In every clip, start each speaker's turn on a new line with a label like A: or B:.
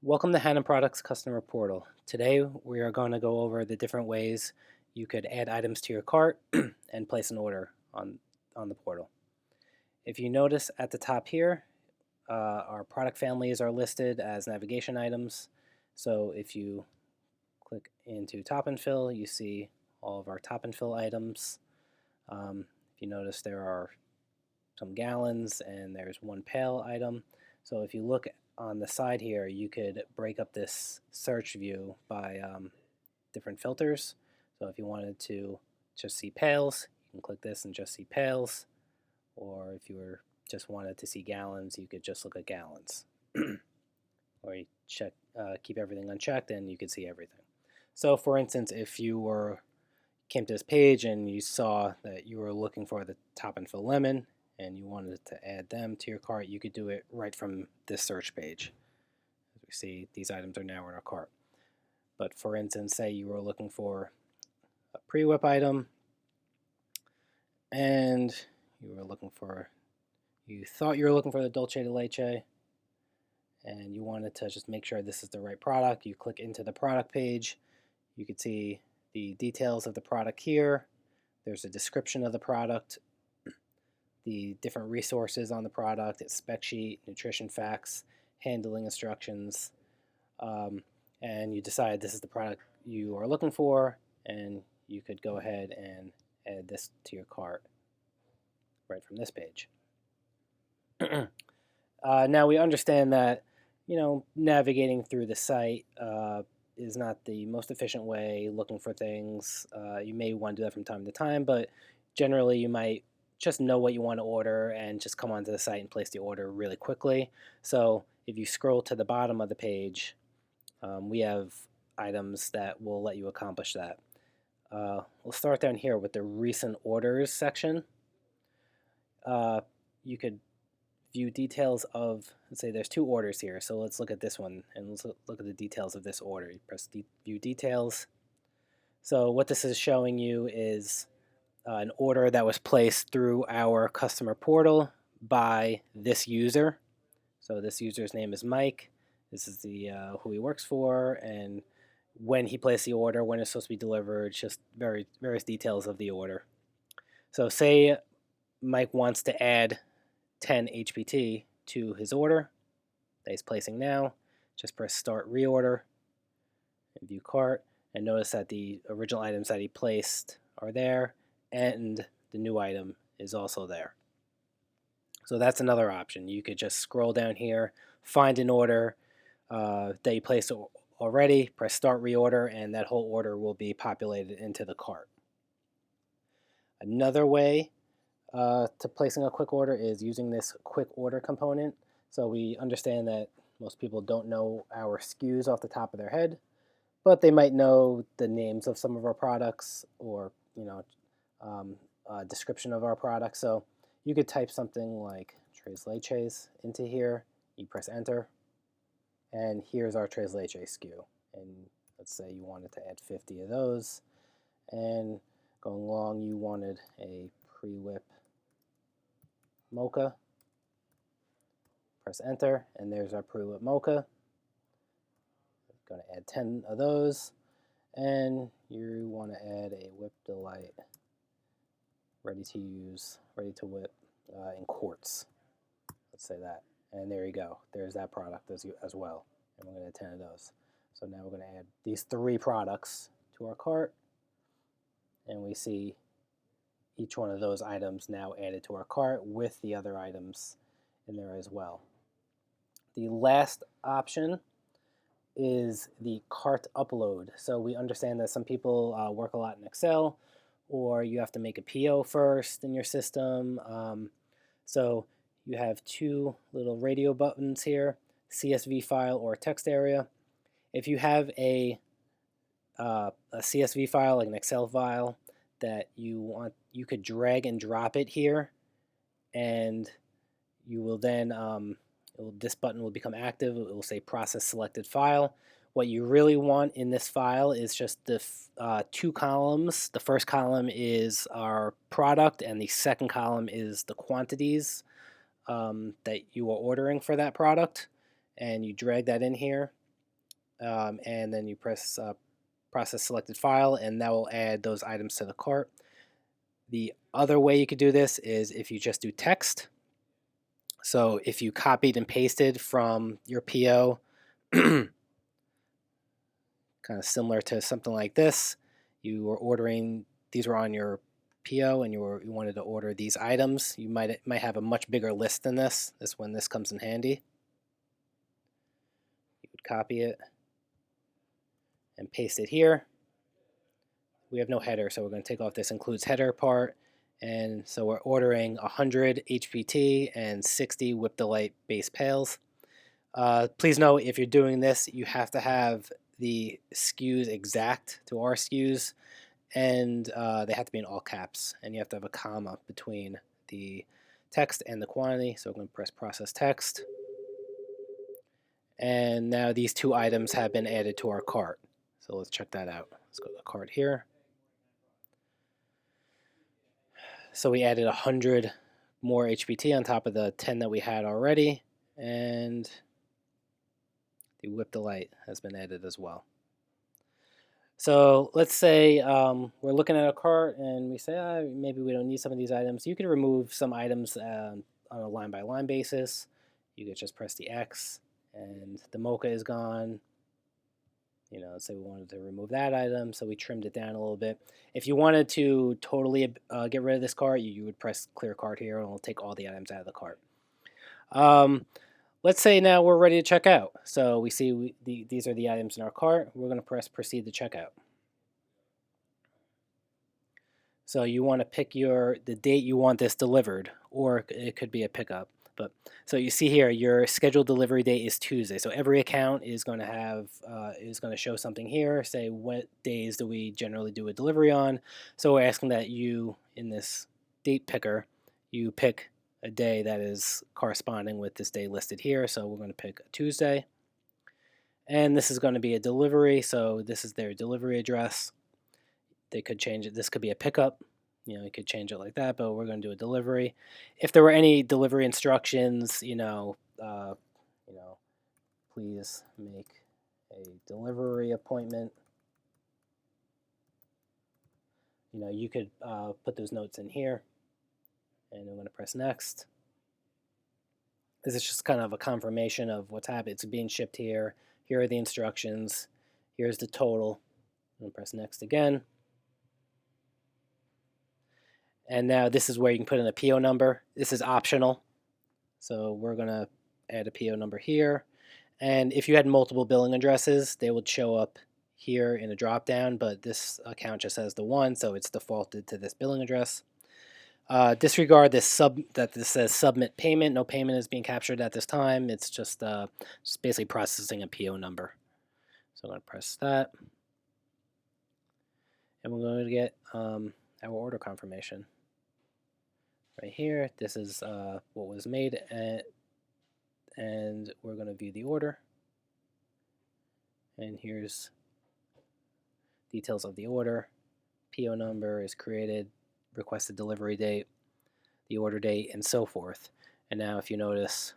A: Welcome to Hanan Products Customer Portal. Today we are going to go over the different ways you could add items to your cart and place an order on the portal. If you notice at the top here, our product families are listed as navigation items. So if you click into Top and Fill, you see all of our Top and Fill items. If you notice, there are some gallons and there's one pail item. So if you look on the side here, you could break up this search view by different filters. So if you wanted to just see pails, you can click this and just see pails. Or if you just wanted to see gallons, you could just look at gallons. Or you keep everything unchecked and you could see everything. So for instance, if you came to this page and you saw that you were looking for the Top and Fill lemon and you wanted to add them to your cart, you could do it right from this search page. As we see, these items are now in our cart. But for instance, say you were looking for a pre-whip item and you thought you were looking for the dulce de leche and you wanted to just make sure this is the right product. You click into the product page. You can see the details of the product here. There's a description of the product, the different resources on the product, its spec sheet, nutrition facts, handling instructions, and you decide this is the product you are looking for, and you could go ahead and add this to your cart right from this page. Now we understand that navigating through the site is not the most efficient way looking for things. You may want to do that from time to time, but generally you might just know what you want to order and just come onto the site and place the order really quickly. So if you scroll to the bottom of the page, we have items that will let you accomplish that. We'll start down here with the recent orders section. You could view details of, let's say there's two orders here, so let's look at this one and let's look at the details of this order. You press view details. So what this is showing you is an order that was placed through our customer portal by this user. So this user's name is Mike. This is the who he works for, and when he placed the order, when it's supposed to be delivered, just various details of the order. So say Mike wants to add 10 HPT to his order that he's placing now. Just press Start Reorder and View Cart, and notice that the original items that he placed are there, and the new item is also there. So that's another option. You could just scroll down here, find an order that you placed already, press Start Reorder, and that whole order will be populated into the cart. Another way to placing a quick order is using this quick order component. So we understand that most people don't know our SKUs off the top of their head, but they might know the names of some of our products or a description of our products. So you could type something like tres leches into here. You press enter, and here's our tres leche SKU. And let's say you wanted to add 50 of those, and going along you wanted a pre-whip mocha. Press enter, and there's our pre-whip mocha. Going to add 10 of those, and you want to add a Whip Delight ready to use, ready to whip in quarts. Let's say that, and there you go. There's that product as well, and we're going to add 10 of those. So now we're going to add these 3 products to our cart, and we see each one of those items now added to our cart with the other items in there as well. The last option is the cart upload. So we understand that some people work a lot in Excel, or you have to make a PO first in your system. So you have 2 little radio buttons here, CSV file or text area. If you have a CSV file, like an Excel file, that you want, you could drag and drop it here, and you will then this button will become active. It will say process selected file. What you really want in this file is just the 2 columns. The first column is our product, and the second column is the quantities that you are ordering for that product. And you drag that in here, and then you press process selected file, and that will add those items to the cart. The other way you could do this is if you just do text. So if you copied and pasted from your PO, kind of similar to something like this, you were ordering, these were on your PO and you wanted to order these items, you might have a much bigger list than this. This comes in handy. You would copy it and paste it here. We have no header, so we're going to take off this includes header part. And so we're ordering 100 HPT and 60 Whip Delight base pails. Please note, if you're doing this, you have to have the SKUs exact to our SKUs, and they have to be in all caps, and you have to have a comma between the text and the quantity. So I'm going to press process text. And now these two items have been added to our cart. So let's check that out. Let's go to the cart here. So we added 100 more HPT on top of the 10 that we had already, and the Whip Delight has been added as well. So let's say we're looking at a cart and we say, maybe we don't need some of these items. You could remove some items on a line-by-line basis. You could just press the X, and the mocha is gone. Let's say we wanted to remove that item, so we trimmed it down a little bit. If you wanted to totally get rid of this cart, you would press clear cart here, and it'll take all the items out of the cart. Let's say now we're ready to check out. So we see these are the items in our cart. We're going to press proceed to checkout. So you want to pick the date you want this delivered, or it could be a pickup. So you see here, your scheduled delivery date is Tuesday. So every account is going to have show something here. Say what days do we generally do a delivery on. So we're asking that you, in this date picker, you pick a day that is corresponding with this day listed here. So we're going to pick a Tuesday, and this is going to be a delivery. So this is their delivery address. They could change it. This could be a pickup. You could change it like that, but we're going to do a delivery. If there were any delivery instructions, please make a delivery appointment. You could put those notes in here, and I'm going to press next. This is just kind of a confirmation of what's happening. It's being shipped here. Here are the instructions. Here's the total. I'm going to press next again. And now this is where you can put in a PO number. This is optional. So we're going to add a PO number here. And if you had multiple billing addresses, they would show up here in a drop-down, but this account just has the one, so it's defaulted to this billing address. Disregard this that this says submit payment. No payment is being captured at this time. It's just basically processing a PO number. So I'm going to press that. And we're going to get our order confirmation. Right here, this is what was made, and we're going to view the order. And here's details of the order. PO number is created, requested delivery date, the order date, and so forth. And now if you notice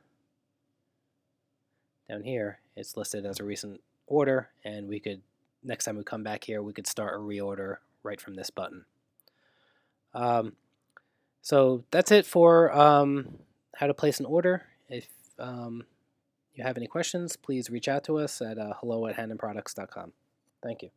A: down here, it's listed as a recent order, and we could, next time we come back here, we could start a reorder right from this button. So that's it for how to place an order. If you have any questions, please reach out to us at hello@hananproducts.com. Thank you.